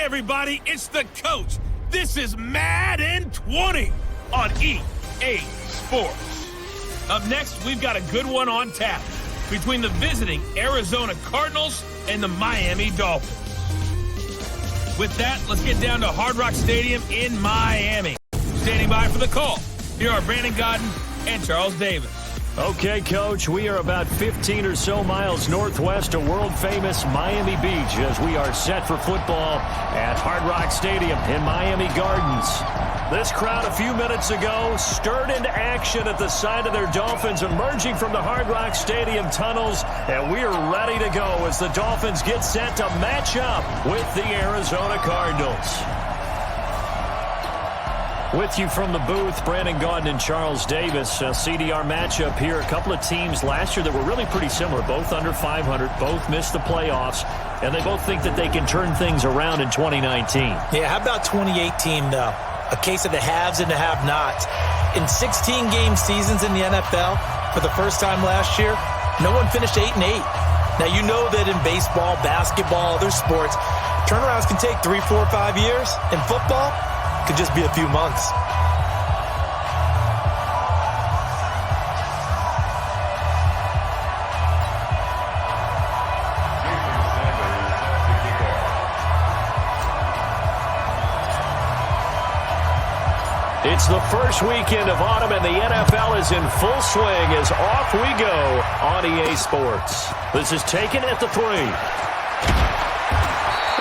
everybody, it's the coach. This is Madden 20 on EA Sports. Up next, we've got a good one on tap between the visiting Arizona Cardinals and the Miami Dolphins. With that, let's get down to Hard Rock Stadium in Miami. Standing by for the call, here are Brandon Gaudin and Charles Davis. Okay, Coach, we are about 15 or so miles northwest of world-famous Miami Beach as we are set for football at Hard Rock Stadium in Miami Gardens. This crowd a few minutes ago stirred into action at the sight of their Dolphins emerging from the Hard Rock Stadium tunnels, and we are ready to go as the Dolphins get set to match up with the Arizona Cardinals. With you from the booth, Brandon Gaudin and Charles Davis. CDR matchup here. A couple of teams last year that were really pretty similar. Both under 500, both missed the playoffs, and they both think that they can turn things around in 2019. Yeah, how about 2018, though? A case of the haves and the have-nots. In 16-game seasons in the NFL, for the first time last year, no one finished 8-8. Now, you know that in baseball, basketball, other sports, turnarounds can take 3, 4, 5 years. In football, could just be a few months. It's the first weekend of autumn, and the NFL is in full swing as off we go on EA Sports. This is taken at the 3.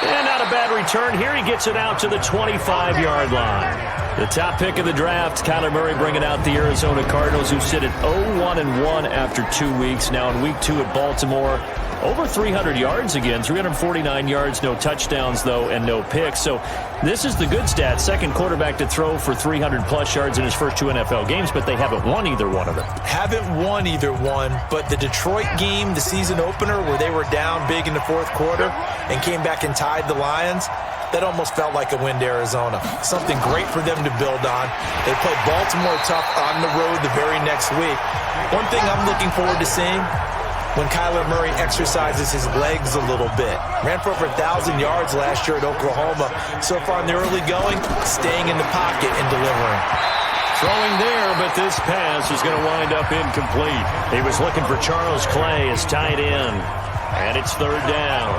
And not a bad return here. He gets it out to the 25-yard line. The top pick of the draft, Kyler Murray bringing out the Arizona Cardinals, who sit at 0-1-1 after 2 weeks. Now in week 2 at Baltimore, over 300 yards again, 349 yards, no touchdowns, though, and no picks. So this is the good stat. Second quarterback to throw for 300-plus yards in his first 2 NFL games, but they haven't won either one of them. Haven't won either one, but the Detroit game, the season opener, where they were down big in the fourth quarter and came back and tied the Lions, that almost felt like a win to Arizona. Something great for them to build on. They play Baltimore tough on the road the very next week. One thing I'm looking forward to seeing, when Kyler Murray exercises his legs a little bit. Ran for over 1,000 yards last year at Oklahoma. So far in the early going, staying in the pocket and delivering. Throwing there, but this pass is going to wind up incomplete. He was looking for Charles Clay as tight end. And it's 3rd down.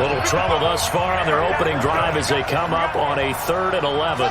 Little trouble thus far on their opening drive as they come up on a 3rd and 11.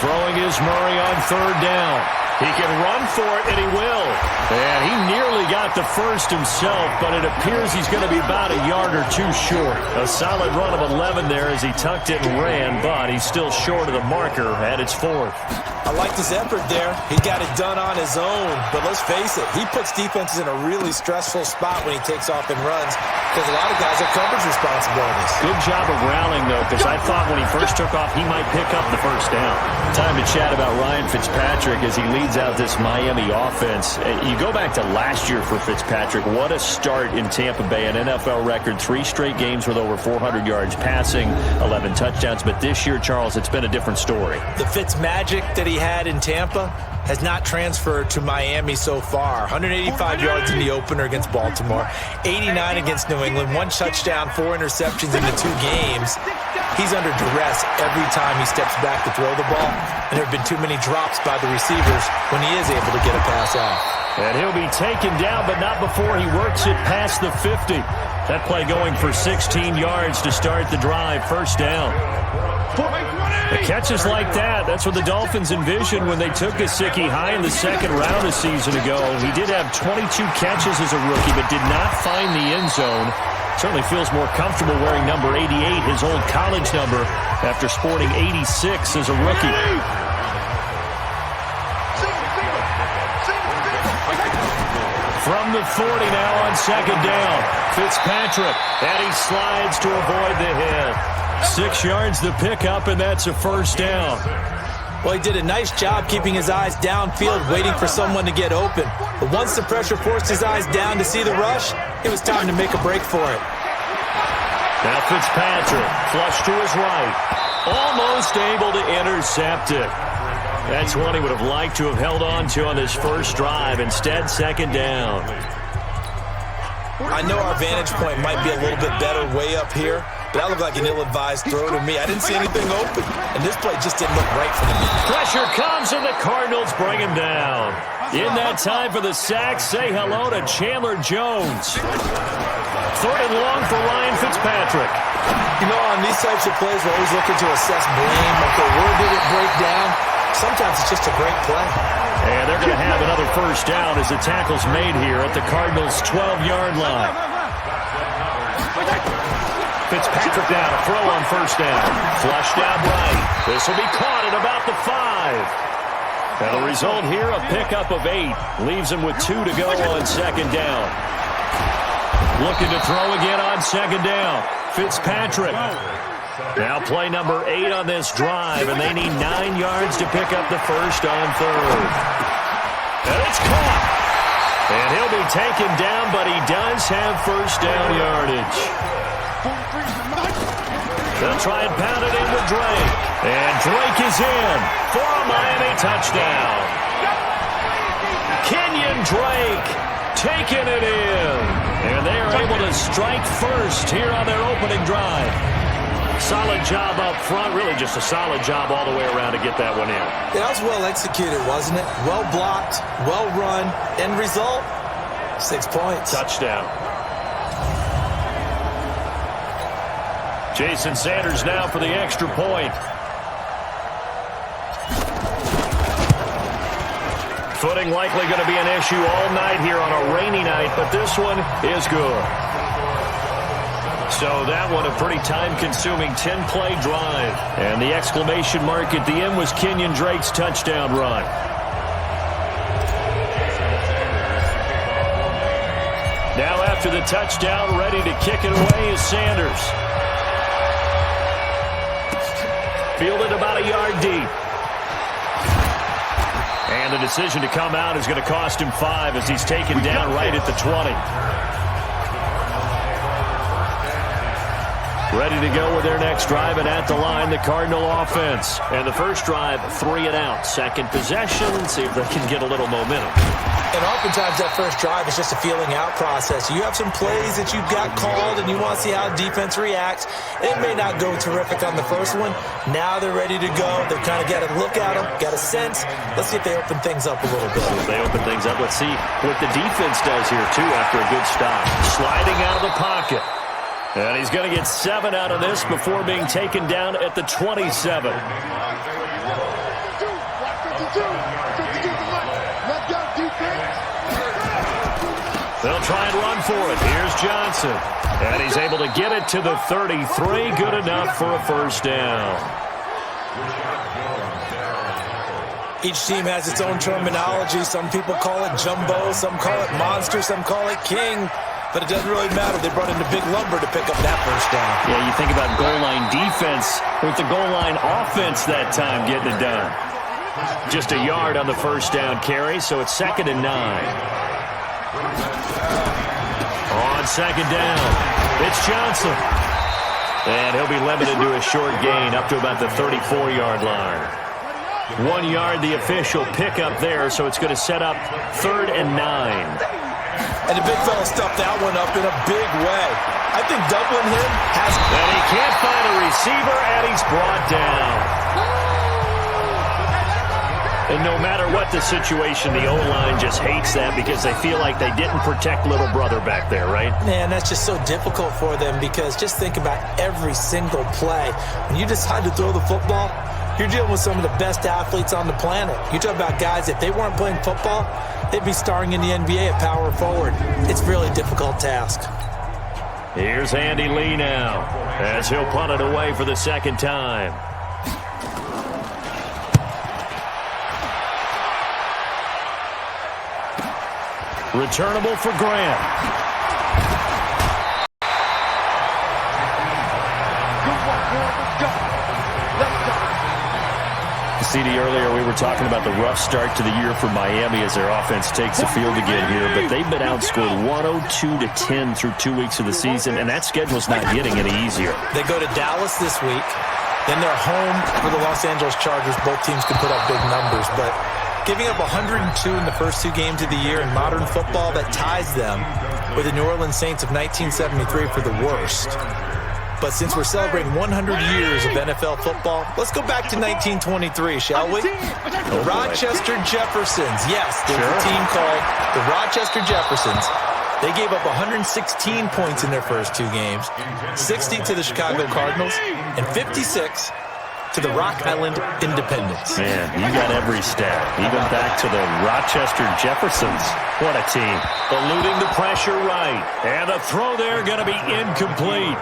Throwing is Murray on 3rd down. He can run for it, and he will. And he nearly got the first himself, but it appears he's going to be about a yard or 2 short. A solid run of 11 there as he tucked it and ran, but he's still short of the marker, and it's 4th. I like his effort there. He got it done on his own, but let's face it, he puts defenses in a really stressful spot when he takes off and runs because a lot of guys have coverage responsibilities. Good job of rallying, though, because I thought when he first took off, he might pick up the first down. Time to chat about Ryan Fitzpatrick as he leads out this Miami offense. You go back to last year for Fitzpatrick. What a start in Tampa Bay. An NFL record, 3 straight games with over 400 yards passing, 11 touchdowns. But this year, Charles, it's been a different story. The Fitzmagic that he had in Tampa has not transferred to Miami so far. 185 yards in the opener against Baltimore, 89 against New England, 1 touchdown, 4 interceptions in the 2 games. He's under duress every time he steps back to throw the ball, and there have been too many drops by the receivers when he is able to get a pass off. And he'll be taken down, but not before he works it past the 50. That play going for 16 yards to start the drive. 1st down. The catches like that, that's what the Dolphins envisioned when they took Gesicki high in the 2nd round a season ago. He did have 22 catches as a rookie, but did not find the end zone. Certainly feels more comfortable wearing number 88, his old college number, after sporting 86 as a rookie. From the 40 now on 2nd down. Fitzpatrick, and he slides to avoid the hit. 6 yards the pickup, and that's a 1st down. Well, he did a nice job keeping his eyes downfield, waiting for someone to get open. But once the pressure forced his eyes down to see the rush, it was time to make a break for it. Now Fitzpatrick, flush to his right. Almost able to intercept it. That's one he would have liked to have held on to on this first drive. Instead, 2nd down. I know our vantage point might be a little bit better way up here, but that looked like an ill-advised throw to me. I didn't see anything open, and this play just didn't look right for them. Pressure comes, and the Cardinals bring him down. In that time for the sack, say hello to Chandler Jones. 3rd and long for Ryan Fitzpatrick. You know, on these types of plays, we're always looking to assess blame. Okay, where did it break down? Sometimes it's just a great play. And they're going to have another first down as the tackle's made here at the Cardinals' 12-yard line. Fitzpatrick now to throw on first down. Flushed out right. This will be caught at about the 5. And the result here, a pickup of 8. Leaves him with 2 to go on second down. Looking to throw again on second down. Fitzpatrick. Now play number 8 on this drive, and they need 9 yards to pick up the first on 3rd. And it's caught. And he'll be taken down, but he does have first down yardage. They'll try and pound it in with Drake. And Drake is in for a Miami touchdown. Kenyon Drake taking it in. And they are able to strike first here on their opening drive. Solid job up front. Really just a solid job all the way around to get that one in. Yeah, that was well executed, wasn't it? Well blocked, well run. End result, 6 points. Touchdown. Jason Sanders now for the extra point. Footing likely going to be an issue all night here on a rainy night, but this one is good. So that one a pretty time-consuming 10-play drive. And the exclamation mark at the end was Kenyon Drake's touchdown run. Now after the touchdown, ready to kick it away is Sanders. Fielded about a yard deep. And the decision to come out is going to cost him 5 as he's taken down right at the 20. Ready to go with their next drive, and at the line, the Cardinal offense. And the first drive, 3 and out. Second possession, see if they can get a little momentum. And oftentimes that first drive is just a feeling out process. You have some plays that you've got called, and you want to see how defense reacts. It may not go terrific on the first one. Now they're ready to go. They've kind of got to look at them, got a sense. Let's see if they open things up a little bit. If they open things up, let's see what the defense does here, too, after a good stop. Sliding out of the pocket. And he's going to get 7 out of this before being taken down at the 27. They'll try and run for it. Here's Johnson. And he's able to get it to the 33. Good enough for a first down. Each team has its own terminology. Some people call it jumbo, some call it monster, some call it king. But it doesn't really matter. They brought in the big lumber to pick up that first down. Yeah, you think about goal line defense with the goal line offense that time getting it done. Just a yard on the first down carry, so it's 2nd and 9. On second down, it's Johnson. And he'll be limited to a short gain up to about the 34-yard line. 1 yard, the official pickup there, so it's going to set up 3rd and 9. And the big fella stuffed that one up in a big way. I think doubling him has... And he can't find a receiver, and he's brought down. And no matter what the situation, the O-line just hates that because they feel like they didn't protect little brother back there, right? Man, that's just so difficult for them because just think about every single play. When you decide to throw the football, you're dealing with some of the best athletes on the planet. You talk about guys, if they weren't playing football, they'd be starring in the NBA at power forward. It's a really difficult task. Here's Andy Lee now as he'll punt it away for the second time. Returnable for Grant. CD, earlier we were talking about the rough start to the year for Miami as their offense takes the field again here, but they've been outscored 102-10 through 2 weeks of the season, and that schedule's not getting any easier. They go to Dallas this week, then they're home for the Los Angeles Chargers. Both teams can put up big numbers, but giving up 102 in the first 2 games of the year in modern football. That ties them with the New Orleans Saints of 1973 for the worst. But since we're celebrating 100 years of NFL football, let's go back to 1923, shall we? The Rochester Jeffersons. Yes, there's a team called the Rochester Jeffersons. They gave up 116 points in their first 2 games, 60 to the Chicago Cardinals, and 56 to the Rock Island Independents. Man, you got every stat, even back to the Rochester Jeffersons. What a team. Eluding the pressure right. And the throw there going to be incomplete.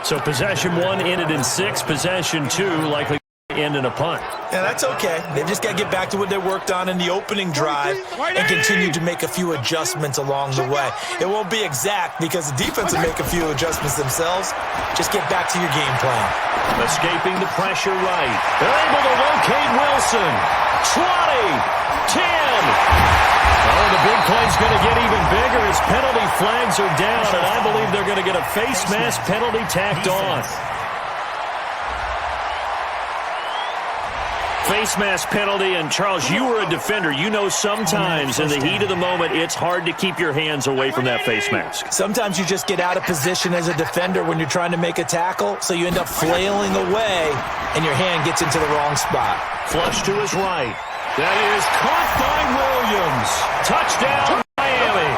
So possession 1 ended in 6. Possession 2 likely to end in a punt. Yeah, that's okay. They've just got to get back to what they worked on in the opening drive and continue to make a few adjustments along the way. It won't be exact because the defense will make a few adjustments themselves. Just get back to your game plan. Escaping the pressure right. They're able to locate Wilson. 20, 10. Oh, the big play's going to get even bigger as penalty flags are down, and I believe they're going to get a face mask penalty tacked on. Face mask penalty, and Charles, you were a defender. You know sometimes in the heat of the moment, it's hard to keep your hands away from that face mask. Sometimes you just get out of position as a defender when you're trying to make a tackle, so you end up flailing away, and your hand gets into the wrong spot. Flush to his right. That is caught by Williams. Touchdown, Miami.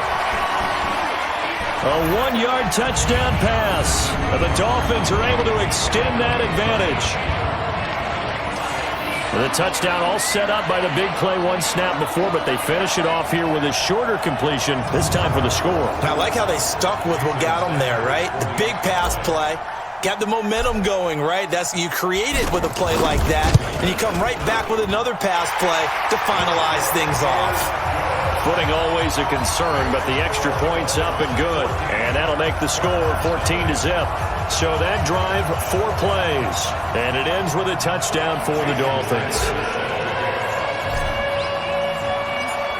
A 1-yard touchdown pass. And the Dolphins are able to extend that advantage. The touchdown all set up by the big play 1 snap before, but they finish it off here with a shorter completion, this time for the score. I like how they stuck with what got them there, right? The big pass play. Got the momentum going, right? You create it with a play like that, and you come right back with another pass play to finalize things off. Footing always a concern, but the extra point's up and good. And that'll make the score 14-0. So that drive, 4 plays. And it ends with a touchdown for the Dolphins.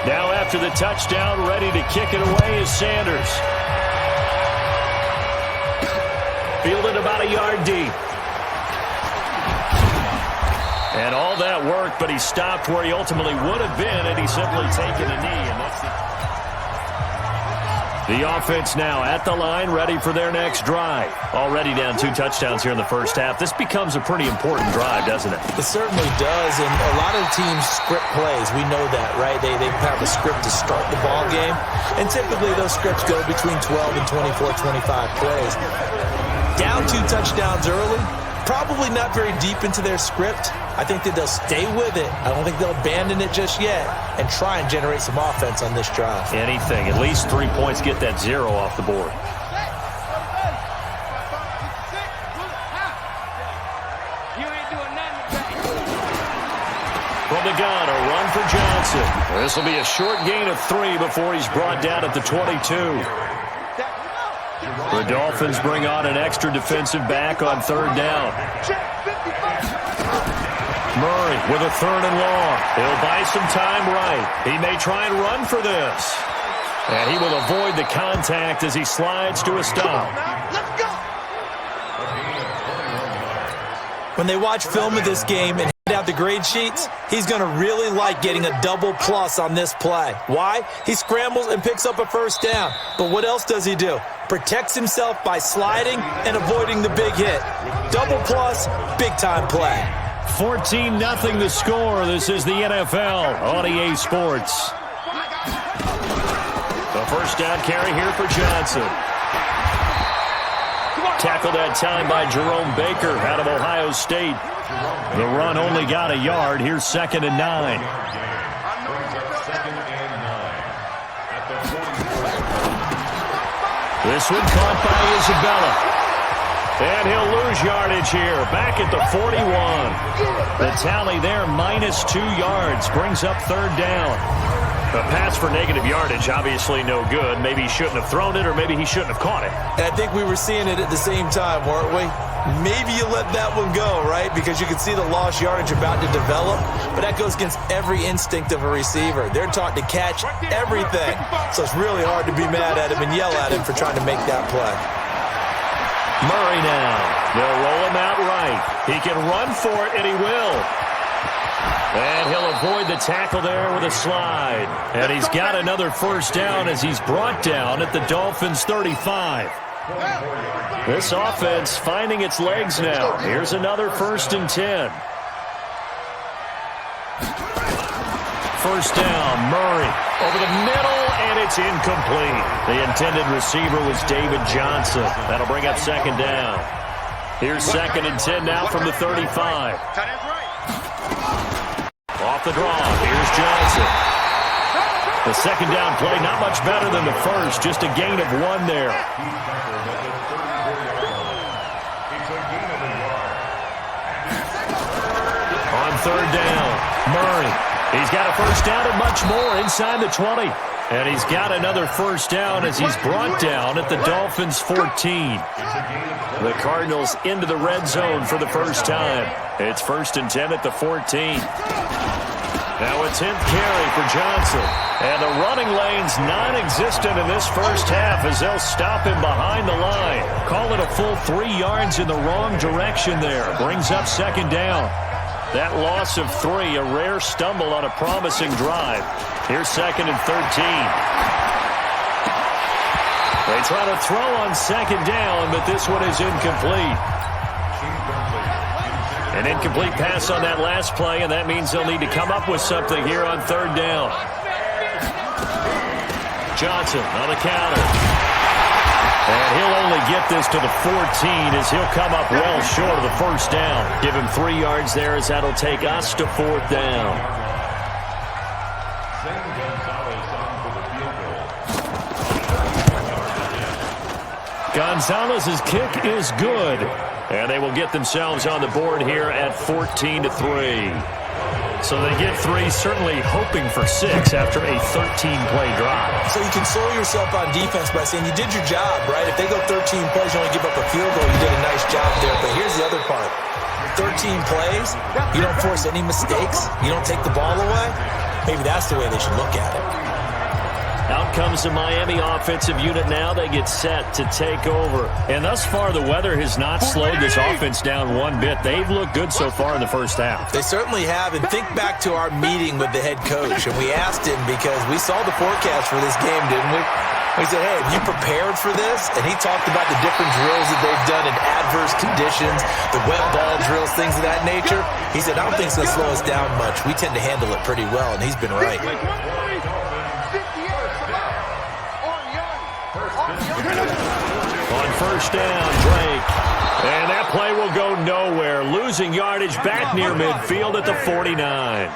Now after the touchdown, ready to kick it away is Sanders. Fielded about a yard deep. And all that worked, but he stopped where he ultimately would have been had he simply taken a knee. And that's the offense now at the line, ready for their next drive. Already down 2 touchdowns here in the first half. This becomes a pretty important drive, doesn't it? It certainly does, and a lot of teams script plays. We know that, right? They have a script to start the ball game, and typically those scripts go between 12 and 24, 25 plays. Down 2 touchdowns early, probably not very deep into their script. I think that they'll stay with it. I don't think they'll abandon it just yet and try and generate some offense on this drive. Anything. At least 3 points, get that 0 off the board. From the gun, a run for Johnson. This will be a short gain of 3 before he's brought down at the 22. The Dolphins bring on an extra defensive back on 3rd down. Murray with a 3rd and long. He'll buy some time right. He may try and run for this. And he will avoid the contact as he slides to a stop. When they watch film of this game and hand out the grade sheets, he's going to really like getting a double plus on this play. Why? He scrambles and picks up a 1st down. But what else does he do? Protects himself by sliding and avoiding the big hit. Double plus, big-time play. 14-0 the score. This is the NFL on EA Sports. The 1st down carry here for Johnson. Tackled that time by Jerome Baker out of Ohio State. The run only got a yard. Here's 2nd and 9. This one caught by Isabella. And he'll lose yardage here. Back at the 41. The tally there, -2 yards. Brings up 3rd down. A pass for negative yardage, obviously no good. Maybe he shouldn't have thrown it, or maybe he shouldn't have caught it. And I think we were seeing it at the same time, weren't we? Maybe you let that one go, right? Because you can see the lost yardage about to develop. But that goes against every instinct of a receiver. They're taught to catch everything. So it's really hard to be mad at him and yell at him for trying to make that play. Murray now. They'll roll him out right. He can run for it, and he will. And he'll avoid the tackle there with a slide. And he's got another first down as he's brought down at the Dolphins' 35. This offense finding its legs now. Here's another 1st and 10. First down, Murray over the middle, and it's incomplete. The intended receiver was David Johnson. That'll bring up 2nd down. Here's 2nd and 10 now from the 35. Off the draw, here's Johnson. The 2nd down play, not much better than the first, just a gain of 1 there. On 3rd down, Murray. He's got a first down and much more inside the 20. And he's got another first down as he's brought down at the Dolphins' 14. The Cardinals into the red zone for the first time. It's 1st and 10 at the 14. Now a 10th carry for Johnson. And the running lane's non-existent in this first half as they'll stop him behind the line. Call it a full 3 yards in the wrong direction there. Brings up 2nd down. That loss of 3, a rare stumble on a promising drive. Here's 2nd and 13. They try to throw on 2nd down, but this one is incomplete. An incomplete pass on that last play, and that means they'll need to come up with something here on 3rd down. Johnson on the counter. And he'll only get this to the 14 as he'll come up well short of the first down. Give him 3 yards there as that'll take us to 4th down. Gonzalez's kick is good. And they will get themselves on the board here at 14-3. So they get 3, certainly hoping for 6 after a 13-play drive. So you console yourself on defense by saying you did your job, right? If they go 13 plays, you only give up a field goal, you did a nice job there. But here's the other part. 13 plays, you don't force any mistakes, you don't take the ball away. Maybe that's the way they should look at it. Out comes the Miami offensive unit now. They get set to take over. And thus far, the weather has not slowed this offense down one bit. They've looked good so far in the first half. They certainly have. And think back to our meeting with the head coach. And we asked him because we saw the forecast for this game, didn't we? We said, hey, have you prepared for this? And he talked about the different drills that they've done in adverse conditions, the wet ball drills, things of that nature. He said, I don't think it's going to slow us down much. We tend to handle it pretty well, and he's been right. On first down, Drake. And that play will go nowhere. Losing yardage back near midfield at the 49.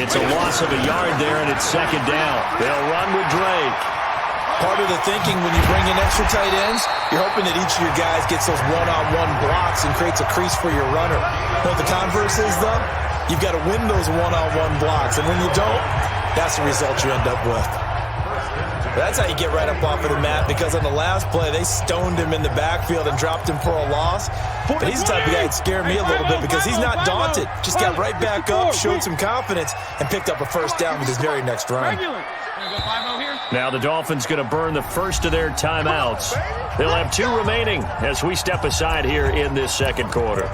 It's a loss of a yard there, and it's 2nd down. They'll run with Drake. Part of the thinking when you bring in extra tight ends, you're hoping that each of your guys gets those one-on-one blocks and creates a crease for your runner. What the converse is, though, you've got to win those one-on-one blocks. And when you don't, that's the result you end up with. That's how you get right up off of the mat, because on the last play, they stoned him in the backfield and dropped him for a loss. But he's the type of guy that scared me a little bit because he's not daunted. Just got right back up, showed some confidence, and picked up a first down with his very next run. Now the Dolphins going to burn the first of their timeouts. They'll have 2 remaining as we step aside here in this second quarter.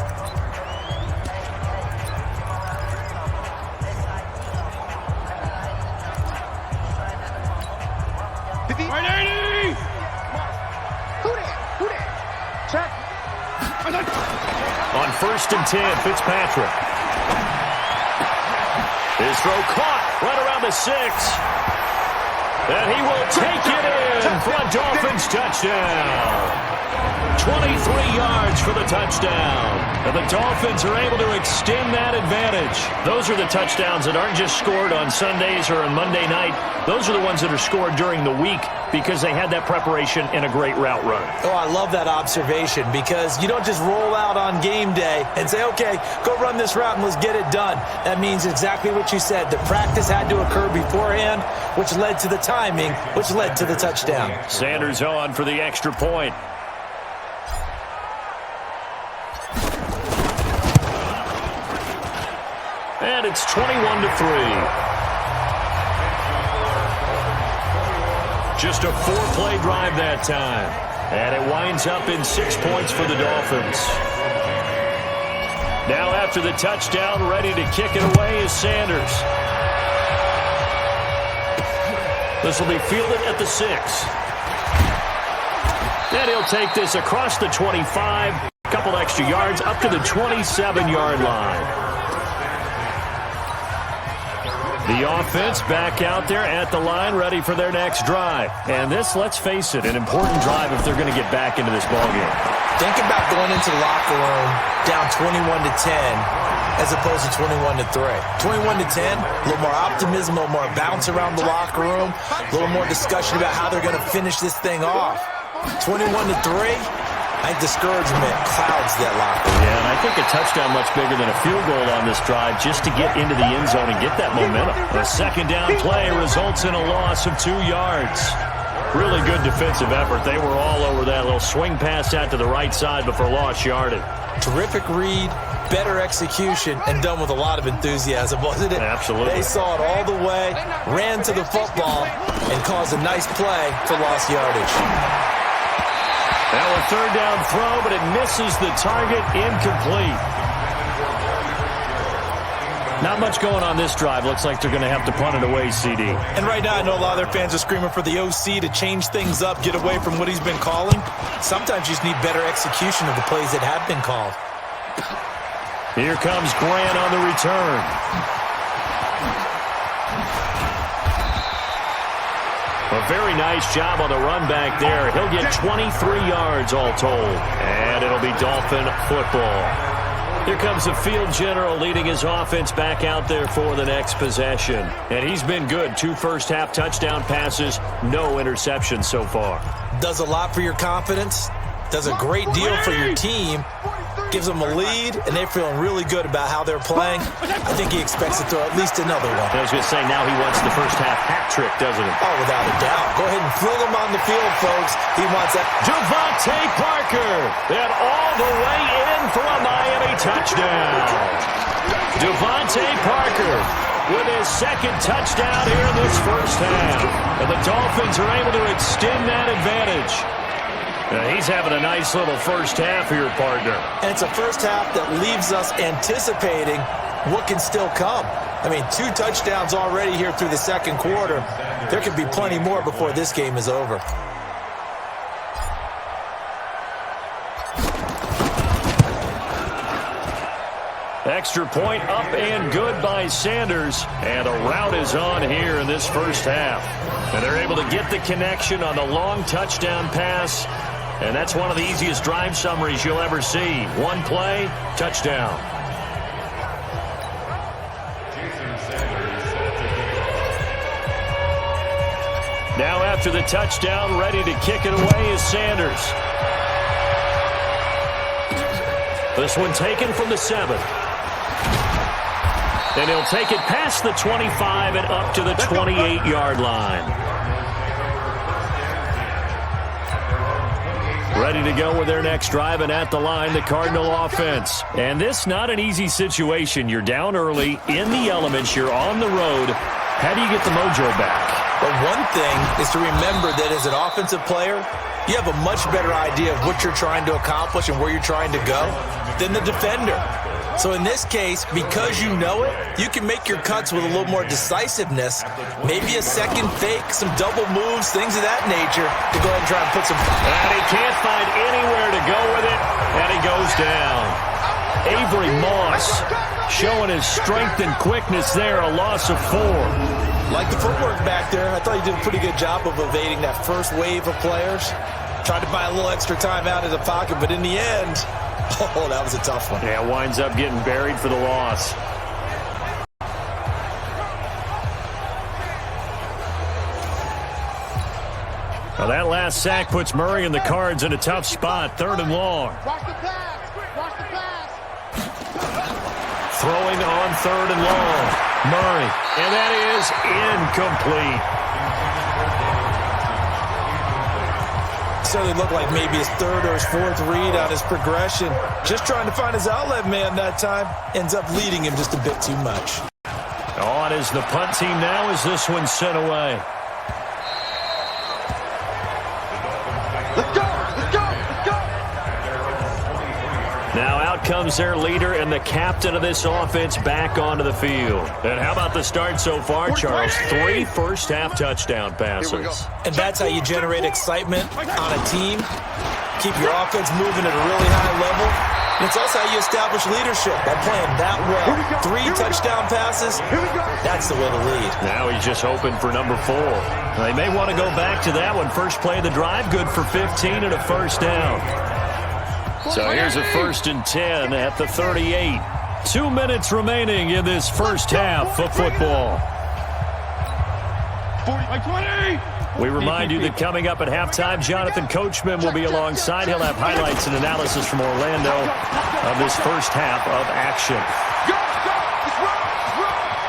On 1st and 10, Fitzpatrick. His throw caught right around the 6. And he will take it in for a Dolphins touchdown. 23 yards for the touchdown. And the Dolphins are able to extend that advantage. Those are the touchdowns that aren't just scored on Sundays or on Monday night. Those are the ones that are scored during the week because they had that preparation and a great route run. Oh, I love that observation because you don't just roll out on game day and say, okay, go run this route and let's get it done. That means exactly what you said. The practice had to occur beforehand, which led to the timing, which led to the touchdown. Sanders on for the extra point. And it's 21-3. Just a 4-play drive that time. And it winds up in 6 points for the Dolphins. Now after the touchdown, ready to kick it away is Sanders. This will be fielded at the 6. And he'll take this across the 25. A couple extra yards up to the 27-yard line. The offense back out there at the line, ready for their next drive. And this, let's face it, an important drive if they're going to get back into this ballgame. Think about going into the locker room down 21-10 as opposed to 21-3. 21-10, a little more optimism, a little more bounce around the locker room, a little more discussion about how they're going to finish this thing off. 21-3, I think discouragement clouds that locker room. Yeah, and I think a touchdown much bigger than a field goal on this drive just to get into the end zone and get that momentum. A second down play results in a loss of 2 yards. Really good defensive effort. They were all over that little swing pass out to the right side before lost yardage. Terrific read, better execution, and done with a lot of enthusiasm, wasn't it? Absolutely. They saw it all the way, ran to the football, and caused a nice play for lost yardage. Now a third down throw, but it misses the target, incomplete. Not much going on this drive. Looks like they're going to have to punt it away, CD. And right now, I know a lot of their fans are screaming for the OC to change things up, get away from what he's been calling. Sometimes you just need better execution of the plays that have been called. Here comes Grant on the return. A very nice job on the run back there. He'll get 23 yards all told. And it'll be Dolphin football. Here comes the field general leading his offense back out there for the next possession. And he's been good. 2 first-half touchdown passes, no interceptions so far. Does a lot for your confidence. Does a great deal for your team. Gives them a lead, and they're feeling really good about how they're playing. I think he expects to throw at least another one. I was going to say, now he wants the first-half hat trick, doesn't he? Oh, without a doubt. Go ahead and fill him on the field, folks. He wants that. Devontae Parker, and all the way in for a Miami touchdown. Devontae Parker with his second touchdown here in this first half. And the Dolphins are able to extend that advantage. He's having a nice little first half here, partner. And it's a first half that leaves us anticipating what can still come. I mean, 2 touchdowns already here through the second quarter. There could be plenty more before this game is over. Extra point up and good by Sanders. And a route is on here in this first half. And they're able to get the connection on the long touchdown pass. And that's one of the easiest drive summaries you'll ever see. 1 play, touchdown. Now after the touchdown, ready to kick it away is Sanders. This one taken from the 7. And he'll take it past the 25 and up to the 28-yard line. Ready to go with their next drive, and at the line, the Cardinal offense. And this, not an easy situation. You're down early, in the elements, you're on the road. How do you get the mojo back? But one thing is to remember that as an offensive player, you have a much better idea of what you're trying to accomplish and where you're trying to go than the defender. So in this case, because you know it, you can make your cuts with a little more decisiveness, maybe a second fake, some double moves, things of that nature, to go ahead and try and put some... And he can't find anywhere to go with it, and he goes down. Avery Moss showing his strength and quickness there, a loss of 4. Like the footwork back there, I thought he did a pretty good job of evading that first wave of players. Tried to buy a little extra time out of the pocket, but in the end... Oh, that was a tough one. Yeah, winds up getting buried for the loss. Well, that last sack puts Murray and the Cards in a tough spot. 3rd and long. Watch the pass. Watch the pass. Throwing on 3rd and long. Murray. And that is incomplete. Certainly looked like maybe his 3rd or his 4th read on his progression. Just trying to find his outlet man that time. Ends up leading him just a bit too much. On is the punt team now as this one's sent away. Let's go. Let's go. Let's go. Now out comes their leader and the captain of this offense back onto the field. And how about the start so far, Charles? 3 first-half touchdown passes. And that's how you generate excitement on a team. Keep your offense moving at a really high level. And it's also how you establish leadership by playing that well. 3 touchdown passes, that's the way to lead. Now he's just hoping for number 4. They may want to go back to that one. First play of the drive, good for 15 and a first down. So here's a 1st and 10 at the 38. 2 minutes remaining in this first half of football. 20. We remind you that coming up at halftime, Jonathan Coachman will be alongside. He'll have highlights and analysis from Orlando of this first half of action.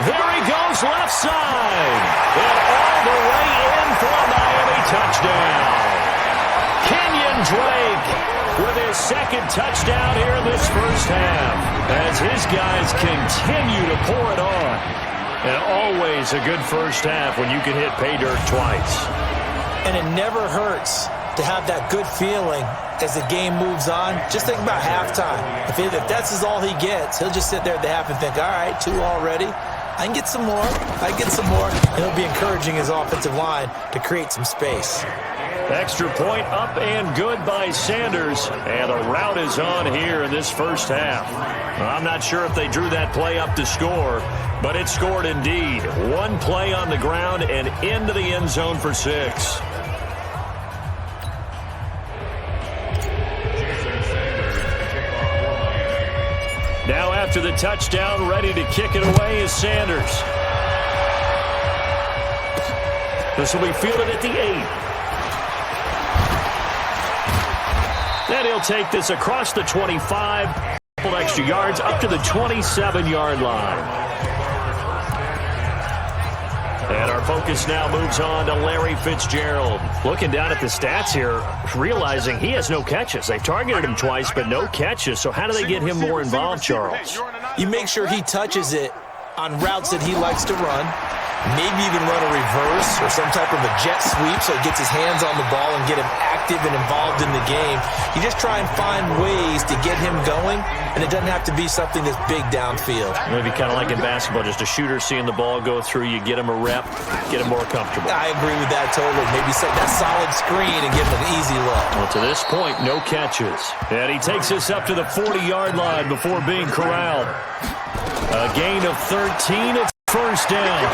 There he goes, left side. And all the way in for a Miami touchdown. Kenyon Drake with his 2nd touchdown here in this first half as his guys continue to pour it on. And always a good first half when you can hit pay dirt twice. And it never hurts to have that good feeling as the game moves on. Just think about halftime. If that's all he gets, he'll just sit there at the half and think, all right, 2 already. I can get some more. I can get some more. And he'll be encouraging his offensive line to create some space. Extra point up and good by Sanders. And the route is on here in this first half. I'm not sure if they drew that play up to score, but it scored indeed. 1 play on the ground and into the end zone for 6. Now after the touchdown, ready to kick it away is Sanders. This will be fielded at the 8. Then he'll take this across the 25, couple extra yards up to the 27-yard line. And our focus now moves on to Larry Fitzgerald. Looking down at the stats here, realizing he has no catches. They've targeted him twice, but no catches. So how do they get him more involved, Charles? You make sure he touches it on routes that he likes to run. Maybe even run a reverse or some type of a jet sweep so he gets his hands on the ball and get him active and involved in the game. You just try and find ways to get him going, and it doesn't have to be something that's big downfield. Maybe kind of like in basketball, just a shooter seeing the ball go through, you get him a rep, get him more comfortable. I agree with that totally. Maybe set that solid screen and give him an easy look. Well, to this point, no catches. And he takes us up to the 40-yard line before being corralled. A gain of 13, it's first down.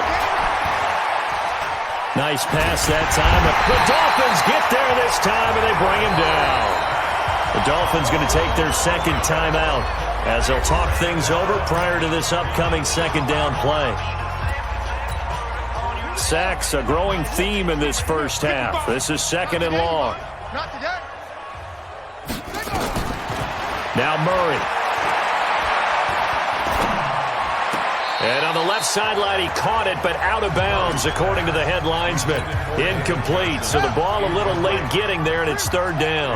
Nice pass that time. The Dolphins get there this time, and they bring him down. The Dolphins going to take their 2nd timeout as they'll talk things over prior to this upcoming 2nd down play. Sacks, a growing theme in this first half. This is 2nd and long. Now Murray. And on the left sideline, he caught it, but out of bounds, according to the head linesman. Incomplete, so the ball a little late getting there, and it's 3rd down.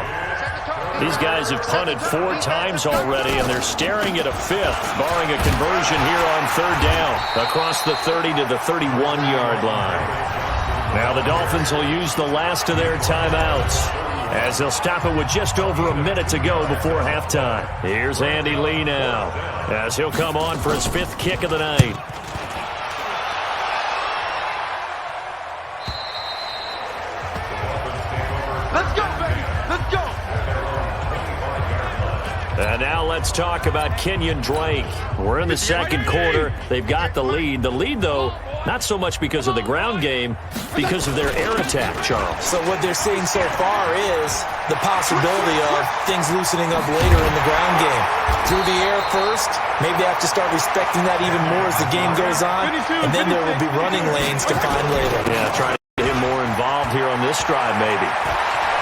These guys have punted 4 times already, and they're staring at a 5th, barring a conversion here on 3rd down, across the 30 to the 31-yard line. Now the Dolphins will use the last of their timeouts, as they'll stop it with just over a minute to go before halftime. Here's Andy Lee now, as he'll come on for his 5th kick of the night. Let's go, baby. Let's go. And now let's talk about Kenyon Drake. We're in the 2nd quarter. They've got the lead. The lead, though, not so much because of the ground game, because of their air attack, Charles. So what they're seeing so far is the possibility of things loosening up later in the ground game. Through the air first, maybe they have to start respecting that even more as the game goes on, and then there will be running lanes to find later. Yeah, trying to get him more involved here on this drive, maybe.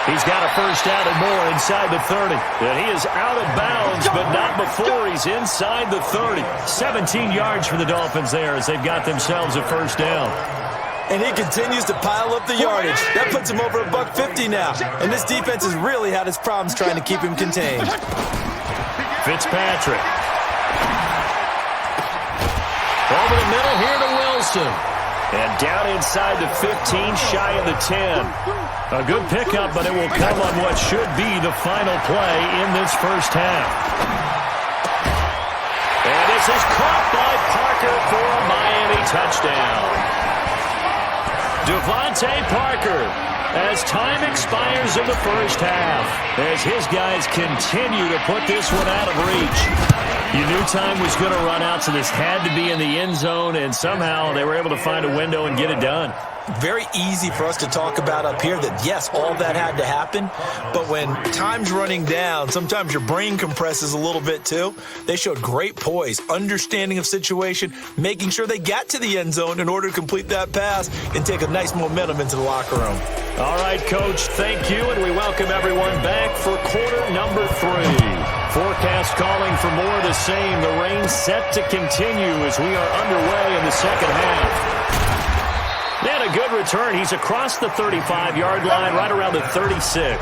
He's got a first down and more inside the 30. And he is out of bounds, but not before he's inside the 30. 17 yards for the Dolphins there as they've got themselves a first down. And he continues to pile up the yardage. That puts him over $150 now. And this defense has really had its problems trying to keep him contained. Fitzpatrick. Over the middle here to Wilson. And down inside the 15, shy of the 10. A good pickup, but it will come on what should be the final play in this first half. is caught by Parker for a Miami touchdown. Devontae Parker, as time expires in the first half, as his guys continue to put this one out of reach. You knew time was going to run out, so this had to be in the end zone, and somehow they were able to find a window and get it done. Very easy for us to talk about up here that, yes, all that had to happen, but when time's running down, sometimes your brain compresses a little bit too. They showed great poise, understanding of situation, making sure they got to the end zone in order to complete that pass and take a nice momentum into the locker room. All right, Coach, thank you, and we welcome everyone back for quarter number 3. Forecast calling for more of the same. The rain set to continue as we are underway in the second half. And a good return. He's across the 35-yard line, right around the 36.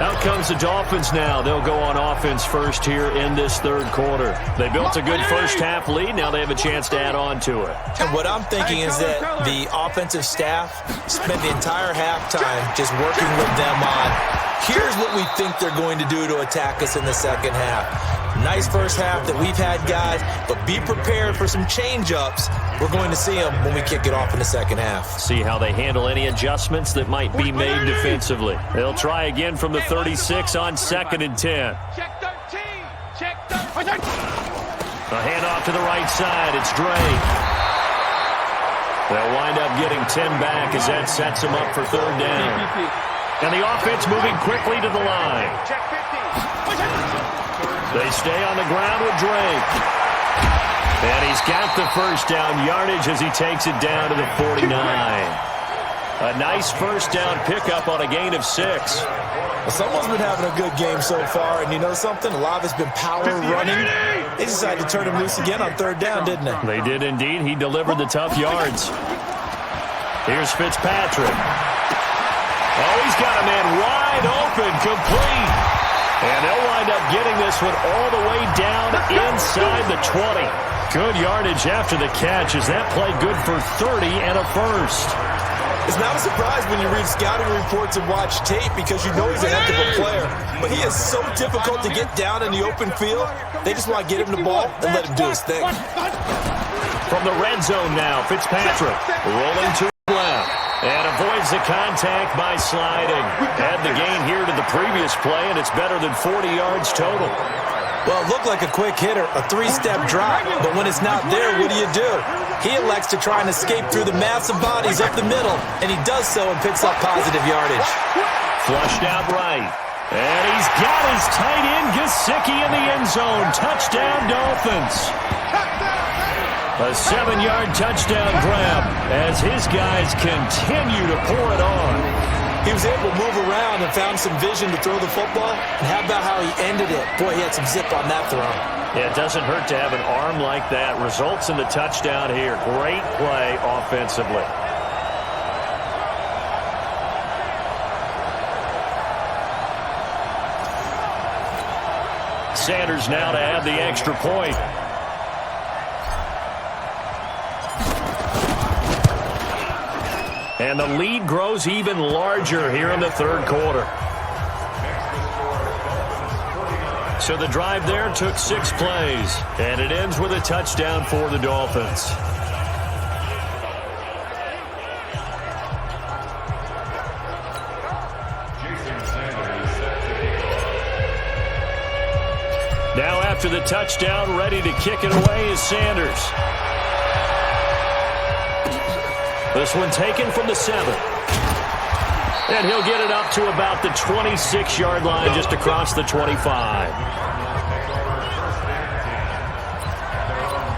Out comes the Dolphins now. They'll go on offense first here in this third quarter. They built a good first-half lead. Now they have a chance to add on to it. And what I'm thinking is that the offensive staff spent the entire halftime just working with them on, here's what we think they're going to do to attack us in the second half. Nice first half that we've had, guys, but be prepared for some change-ups. We're going to see them when we kick it off in the second half. See how they handle any adjustments that might be made defensively. They'll try again from the 36 on 2nd and 10. Check 13. Check 13. A handoff to the right side. It's Drake. They'll wind up getting 10 back as that sets them up for third down. And the offense moving quickly to the line. Check 50. They stay on the ground with Drake. And he's got the first down yardage as he takes it down to the 49. A nice first down pickup on a gain of 6. Well, someone's been having a good game so far, and you know something? A lot of it's been power running. They decided to turn him loose again on third down, didn't they? They did indeed. He delivered the tough yards. Here's Fitzpatrick. Oh, he's got a man wide open, complete. And they'll wind up getting this one all the way down inside the 20. Good yardage after the catch as that play good for 30 and a first. It's not a surprise when you read scouting reports and watch tape because you know he's a heck of a player. But he is so difficult to get down in the open field. They just want to get him the ball and let him do his thing. From the red zone now, Fitzpatrick rolling to the left. And avoids the contact by sliding. Add the gain here to the previous play, and it's better than 40 yards total. Well, it looked like a quick hitter, a 3-step drop, but when it's not there, what do? He elects to try and escape through the massive bodies up the middle, and he does so and picks up positive yardage. Flushed out right. And he's got his tight end, Gesicki, in the end zone. Touchdown, Dolphins. A 7-yard touchdown grab as his guys continue to pour it on. He was able to move around and found some vision to throw the football. And how about how he ended it? Boy, he had some zip on that throw. Yeah, it doesn't hurt to have an arm like that. Results in the touchdown here. Great play offensively. Sanders now to add the extra point. And the lead grows even larger here in the third quarter. So the drive there took 6 plays, and it ends with a touchdown for the Dolphins. Now after the touchdown, ready to kick it away is Sanders. This one taken from the 7. And he'll get it up to about the 26-yard line, just across the 25.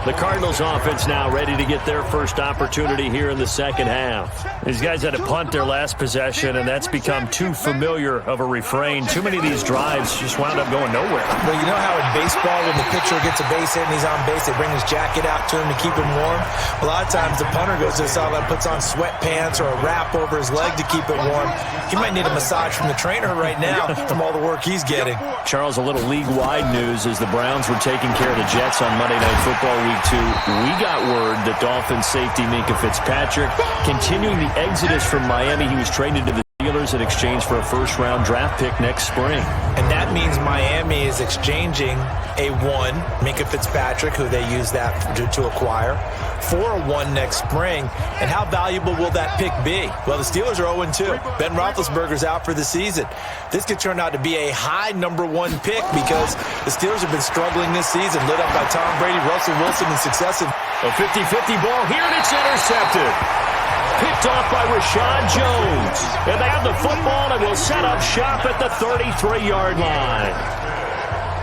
The Cardinals offense now ready to get their first opportunity here in the second half. These guys had to punt their last possession, and that's become too familiar of a refrain. Too many of these drives just wound up going nowhere. Well, you know how in baseball, when the pitcher gets a base hit and he's on base, they bring his jacket out to him to keep him warm? A lot of times the punter goes to the sideline, puts on sweatpants or a wrap over his leg to keep it warm. He might need a massage from the trainer right now from all the work he's getting. Charles, a little league-wide news as the Browns were taking care of the Jets on Monday Night Football Week 2. We got word that Dolphins safety Minka Fitzpatrick continuing the exodus from Miami. He was traded to the Steelers Steelers in exchange for a first-round draft pick next spring. And that means Miami is exchanging a 1, Minkah Fitzpatrick, who they use that to acquire, for a 1 next spring. And how valuable will that pick be? Well, the Steelers are 0-2. Ben Roethlisberger's out for the season. This could turn out to be a high number 1 pick because the Steelers have been struggling this season, lit up by Tom Brady, Russell Wilson, and successive. A 50-50 ball here, and it's intercepted. Picked off by Rashad Jones. And they have the football and will set up shop at the 33-yard line.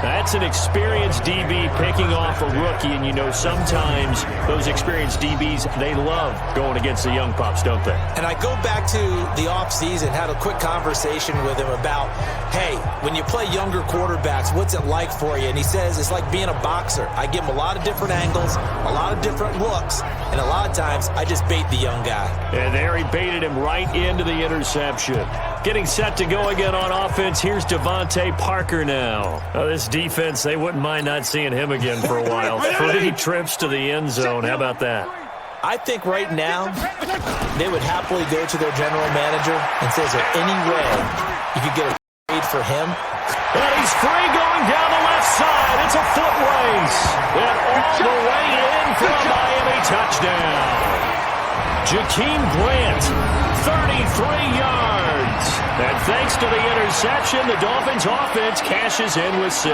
That's an experienced DB picking off a rookie, and you know sometimes those experienced DBs, they love going against the young pups, don't they? And I go back to the offseason, had a quick conversation with him about, hey, when you play younger quarterbacks, what's it like for you? And he says it's like being a boxer. I give him a lot of different angles, a lot of different looks, and a lot of times I just bait the young guy. And there he baited him right into the interception. Getting set to go again on offense, here's Devontae Parker now. Oh, this defense, they wouldn't mind not seeing him again for a while. 3 trips to the end zone. How about that? I think right now they would happily go to their general manager and say, is there any way you could get a trade for him? And he's free going down the left side. It's a foot race. And all the way in for a Miami touchdown. Jakeem Grant, 33 yards. And thanks to the interception, the Dolphins offense cashes in with 6.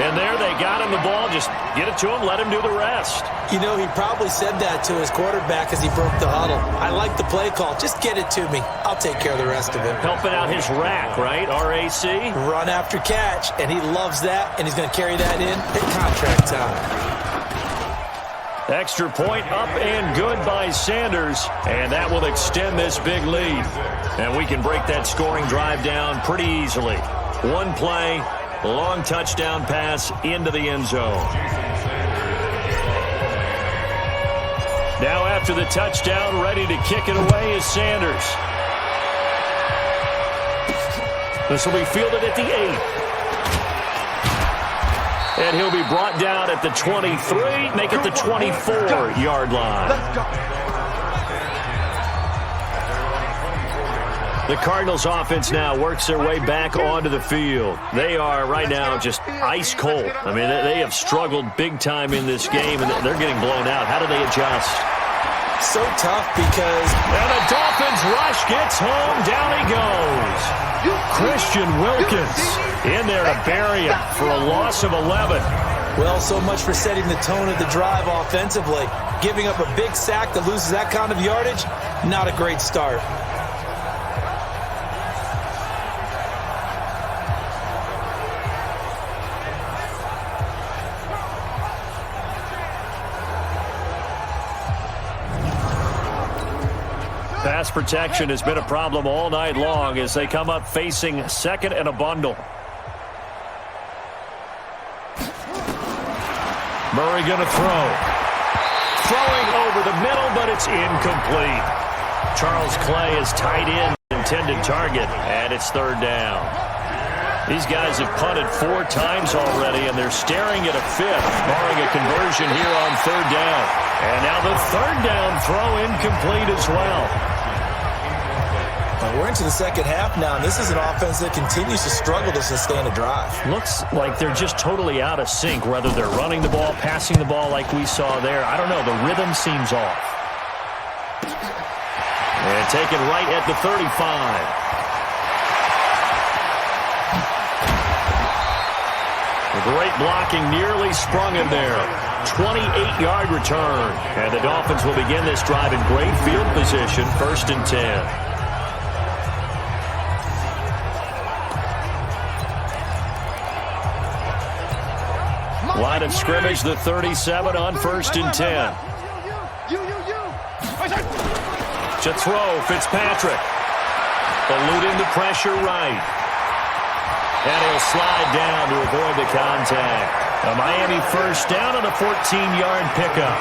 And there they got him the ball. Just get it to him, let him do the rest. You know, he probably said that to his quarterback as he broke the huddle. I like the play call. Just get it to me. I'll take care of the rest of it. Helping out his rack, right? RAC? Run after catch, and he loves that, and he's going to carry that in at contract time. Extra point up and good by Sanders, and that will extend this big lead. And we can break that scoring drive down pretty easily. 1 play, long touchdown pass into the end zone. Now after the touchdown, ready to kick it away is Sanders. This will be fielded at the 8. And he'll be brought down at the 23, make it the 24-yard line. The Cardinals offense now works their way back onto the field. They are right now just ice cold. I mean, they have struggled big time in this game, and they're getting blown out. How do they adjust? So tough because... And the Dolphins rush gets home. Down he goes. Christian Wilkins in there to bury him for a loss of 11. Well, so much for setting the tone of the drive offensively. Giving up a big sack that loses that kind of yardage, not a great start. Pass protection has been a problem all night long as they come up facing second and a bundle. Murray going to throw. Throwing over the middle, but it's incomplete. Charles Clay is tight end, intended target, and it's 3rd down. These guys have punted 4 times already, and they're staring at a 5th, barring a conversion here on 3rd down. And now the 3rd down throw incomplete as well. We're into the second half now, and this is an offense that continues to struggle to sustain a drive. Looks like they're just totally out of sync, whether they're running the ball, passing the ball like we saw there. I don't know. The rhythm seems off. And taken right at the 35. Great blocking, nearly sprung him there. 28-yard return. And the Dolphins will begin this drive in great field position, 1st and 10. Line of scrimmage, the 37 on 1st and 10. To throw, Fitzpatrick. Eluding the pressure right. And he'll slide down to avoid the contact. A Miami 1st down on a 14-yard pickup.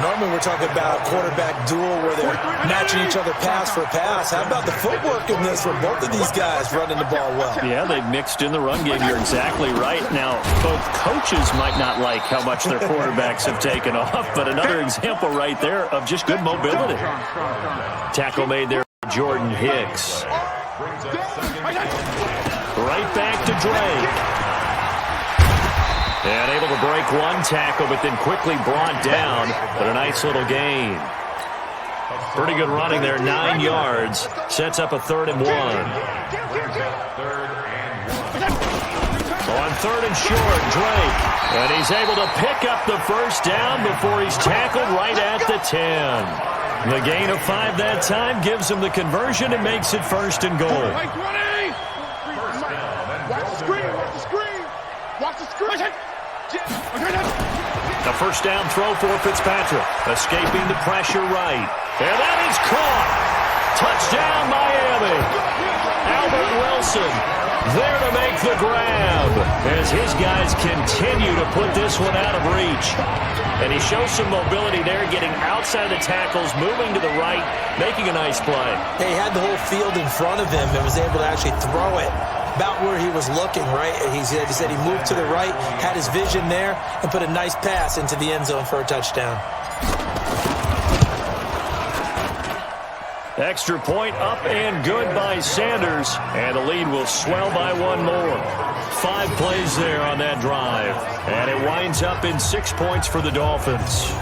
Normally we're talking about a quarterback duel where they're matching each other pass for pass. How about the footwork in this from both of these guys running the ball well? Yeah, they've mixed in the run game. You're exactly right. Now, both coaches might not like how much their quarterbacks have taken off, but another example right there of just good mobility. Tackle made there by Jordan Hicks. Right back to Drake. And able to break one tackle, but then quickly brought down. But a nice little gain. Pretty good running there, 9 yards. Sets up a 3rd and 1. On 3rd and short, Drake. And he's able to pick up the first down before he's tackled right at the 10. The gain of 5 that time gives him the conversion and makes it 1st and goal. Watch the screen, watch the screen. Watch the screen. A first down throw for Fitzpatrick. Escaping the pressure right. And that is caught. Touchdown, Miami. Albert Wilson there to make the grab as his guys continue to put this one out of reach. And he shows some mobility there, getting outside the tackles, moving to the right, making a nice play. He had the whole field in front of him and was able to actually throw it about where he was looking, right? He said he moved to the right, had his vision there, and put a nice pass into the end zone for a touchdown. Extra point up and good by Sanders, and the lead will swell by 1 more. 5 plays there on that drive, and it winds up in 6 points for the Dolphins.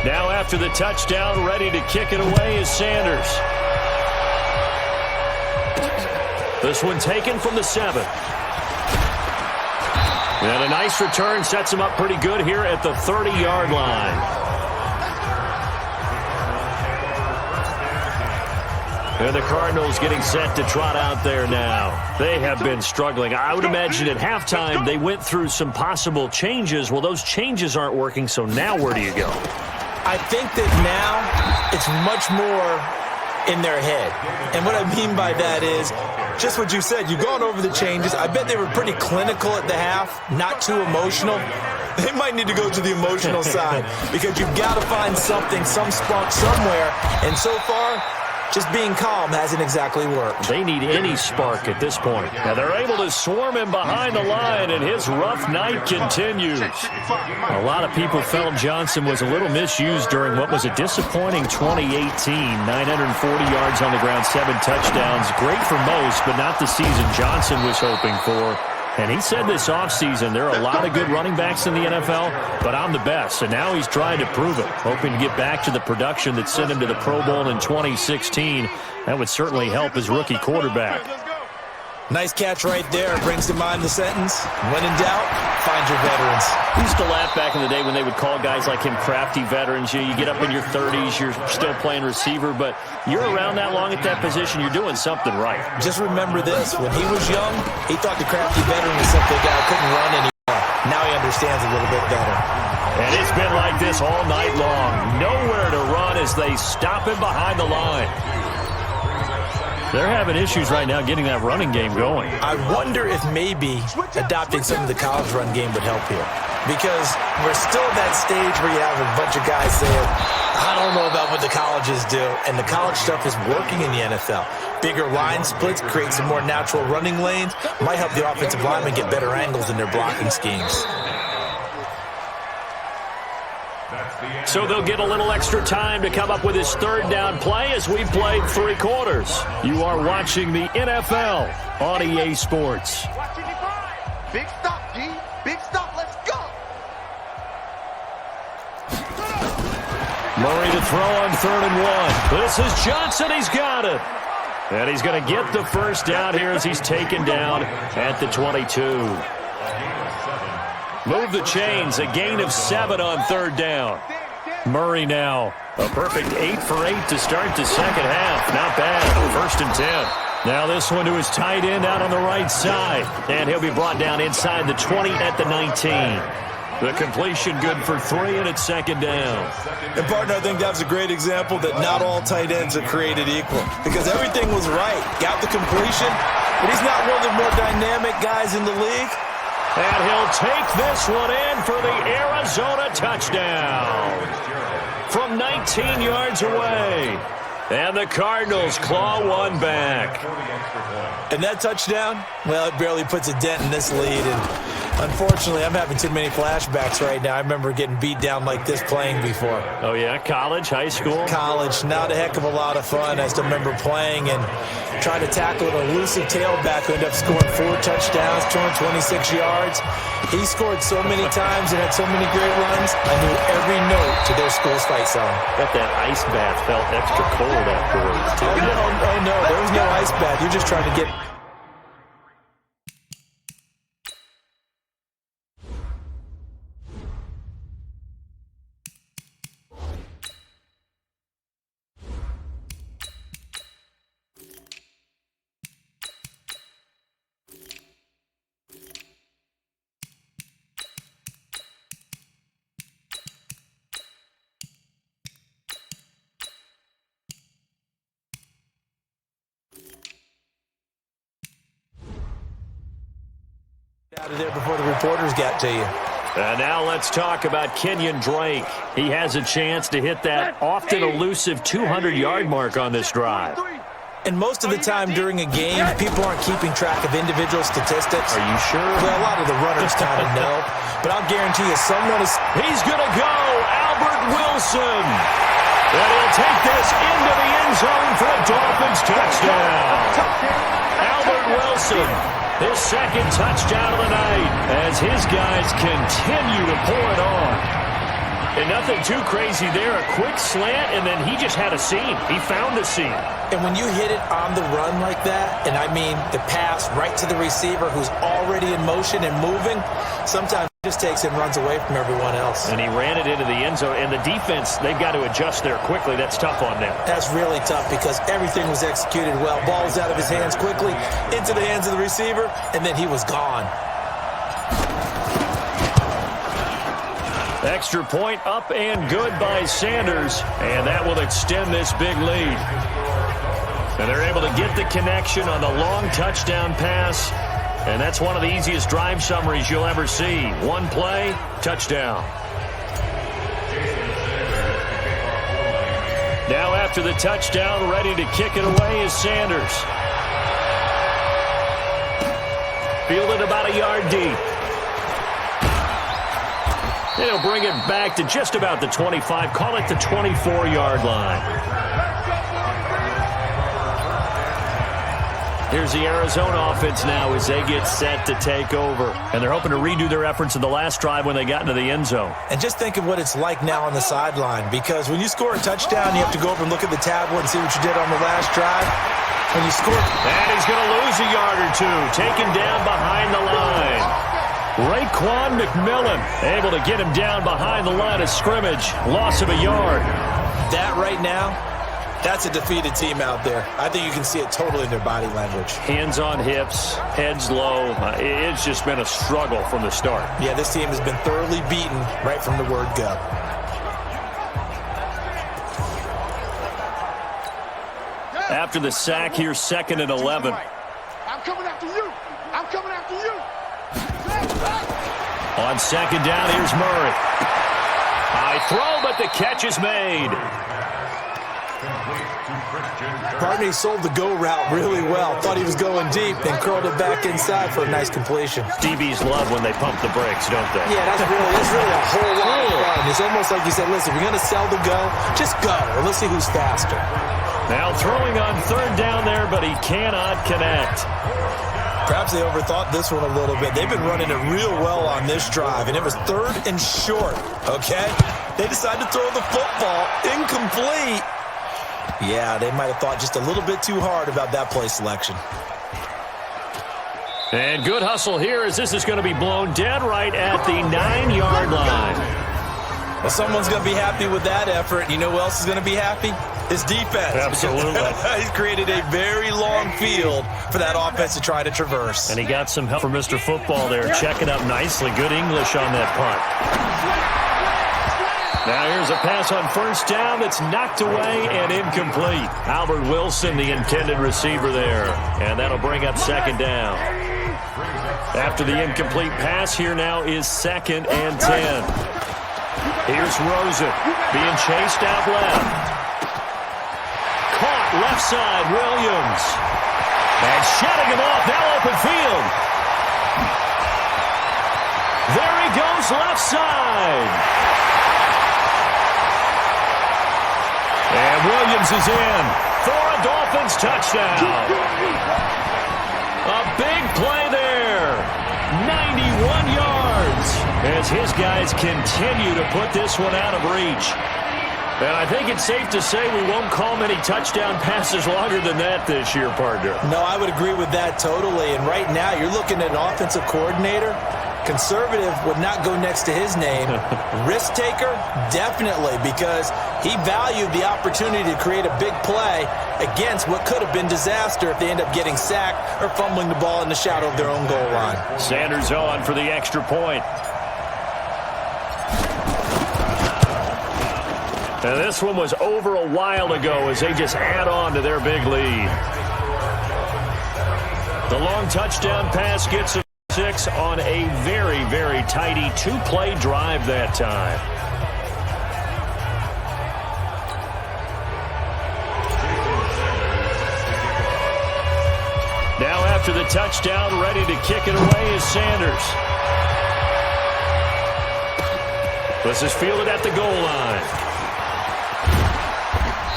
Now after the touchdown, ready to kick it away is Sanders. This one taken from the 7. And a nice return sets him up pretty good here at the 30-yard line. And the Cardinals getting set to trot out there now. They have been struggling. I would imagine at halftime they went through some possible changes. Well, those changes aren't working, so now where do you go? I think that now it's much more in their head. And what I mean by that is just what you said. You've gone over the changes. I bet they were pretty clinical at the half, not too emotional. They might need to go to the emotional side because you've got to find something, some spark somewhere. And so far, just being calm hasn't exactly worked. They need any spark at this point. Now they're able to swarm him behind the line, and his rough night continues. A lot of people felt Johnson was a little misused during what was a disappointing 2018. 940 yards on the ground, 7 touchdowns. Great for most, but not the season Johnson was hoping for. And he said this offseason, there are a lot of good running backs in the NFL, but I'm the best. And now he's trying to prove it, hoping to get back to the production that sent him to the Pro Bowl in 2016. That would certainly help his rookie quarterback. Nice catch right there. Brings to mind the sentence, when in doubt, find your veterans. We used to laugh back in the day when they would call guys like him crafty veterans. You get up in your 30s, you're still playing receiver, but you're around that long at that position, you're doing something right. Just remember this. When he was young, he thought the crafty veteran was simply a guy who couldn't run anymore. Now he understands a little bit better. And it's been like this all night long. Nowhere to run as they stop him behind the line. They're having issues right now getting that running game going. I wonder if maybe adopting some of the college run game would help here. Because we're still at that stage where you have a bunch of guys saying, I don't know about what the colleges do. And the college stuff is working in the NFL. Bigger line splits, create some more natural running lanes. Might help the offensive linemen get better angles in their blocking schemes. So they'll get a little extra time to come up with his 3rd down play as we played 3 quarters. You are watching the NFL on EA Sports. Big stop, G. Big stop. Let's go. Murray to throw on 3rd and 1. This is Johnson. He's got it. And he's going to get the first down here as he's taken down at the 22. Move the chains, a gain of 7 on 3rd down. Murray now, a perfect 8 for 8 to start the second half. Not bad, 1st and 10. Now this one to his tight end out on the right side. And he'll be brought down inside the 20 at the 19. The completion good for 3, and it's 2nd down. And, partner, I think that's a great example that not all tight ends are created equal. Because everything was right. Got the completion, but he's not one of the more dynamic guys in the league. And he'll take this one in for the Arizona touchdown from 19 yards away. And the Cardinals claw one back. And that touchdown, well, it barely puts a dent in this lead. And unfortunately, I'm having too many flashbacks right now. I remember getting beat down like this playing before. Oh, yeah? College, high school? College. Not a heck of a lot of fun. I still remember playing and trying to tackle an elusive tailback who ended up scoring 4 touchdowns, 226 yards. He scored so many times and had so many great runs, I knew every note to their school's fight song. Bet that ice bath felt extra cold afterwards, too. Oh, no. There was no ice bath. You're just trying to get... out of there before the reporters got to you. And now let's talk about Kenyon Drake. He has a chance to hit that often elusive 200-yard mark on this drive. And most of the time during a game, people aren't keeping track of individual statistics. Are you sure? Well, a lot of the runners kind of know. But I'll guarantee you someone is... He's going to go, Albert Wilson. And he'll take this into the end zone for a Dolphins touchdown. Albert Wilson, his second touchdown of the night, as his guys continue to pour it on. And nothing too crazy there. A quick slant, and then he just had a seam. He found a seam. And when you hit it on the run like that, and I mean the pass right to the receiver who's already in motion and moving, sometimes he just takes it and runs away from everyone else. And he ran it into the end zone. And the defense, they've got to adjust there quickly. That's tough on them. That's really tough because everything was executed well. Ball was out of his hands quickly, into the hands of the receiver, and then he was gone. Extra point up and good by Sanders, and that will extend this big lead. And they're able to get the connection on the long touchdown pass, and that's one of the easiest drive summaries you'll ever see. One play, touchdown. Now after the touchdown, ready to kick it away is Sanders. Fielded about a yard deep. They'll bring it back to just about the 25. Call it the 24-yard line. Here's the Arizona offense now as they get set to take over. And they're hoping to redo their efforts in the last drive when they got into the end zone. And just think of what it's like now on the sideline, because when you score a touchdown, you have to go over and look at the tablet and see what you did on the last drive. When you score... And he's going to lose a yard or two, taken down behind the line. Raekwon McMillan able to get him down behind the line of scrimmage. Loss of a yard. That right now, that's a defeated team out there. I think you can see it totally in their body language. Hands on hips, heads low. It's just been a struggle from the start. Yeah, this team has been thoroughly beaten right from the word go. After the sack, here's 2nd and 11. I'm coming after you. I'm coming after you. On 2nd down, here's Murray. High throw, but the catch is made. Barney sold the go route really well. Thought he was going deep, then curled it back inside for a nice completion. DBs love when they pump the brakes, don't they? Yeah, that's really a whole lot of fun. It's almost like you said, listen, we're going to sell the go. Just go, and let's see who's faster. Now throwing on 3rd down there, but he cannot connect. Perhaps they overthought this one a little bit. They've been running it real well on this drive, and it was 3rd and short, okay? They decided to throw the football incomplete. Yeah, they might have thought just a little bit too hard about that play selection. And good hustle here as this is going to be blown dead right at the 9-yard line. Well, someone's going to be happy with that effort. You know who else is going to be happy? His defense. Absolutely. He's created a very long field for that offense to try to traverse. And he got some help from Mr. Football there, checking up nicely. Good English on that punt. Now here's a pass on first down that's knocked away and incomplete. Albert Wilson, the intended receiver there. And that'll bring up second down. After the incomplete pass, here now is 2nd and 10. Here's Rosen being chased out left. Caught left side, Williams. And shutting him off, now open field. There he goes left side. And Williams is in for a Dolphins touchdown. A big play there. 91 yards as his guys continue to put this one out of reach. And I think it's safe to say we won't call many touchdown passes longer than that this year, partner. No, I would agree with that totally. And right now, you're looking at an offensive coordinator. Conservative would not go next to his name. Risk taker, definitely, because he valued the opportunity to create a big play against what could have been disaster if they end up getting sacked or fumbling the ball in the shadow of their own goal line. Sanders on for the extra point. Now this one was over a while ago as they just add on to their big lead. The long touchdown pass gets a 6 on a very, very tidy 2-play drive that time. Now after the touchdown, ready to kick it away is Sanders. This is fielded at the goal line.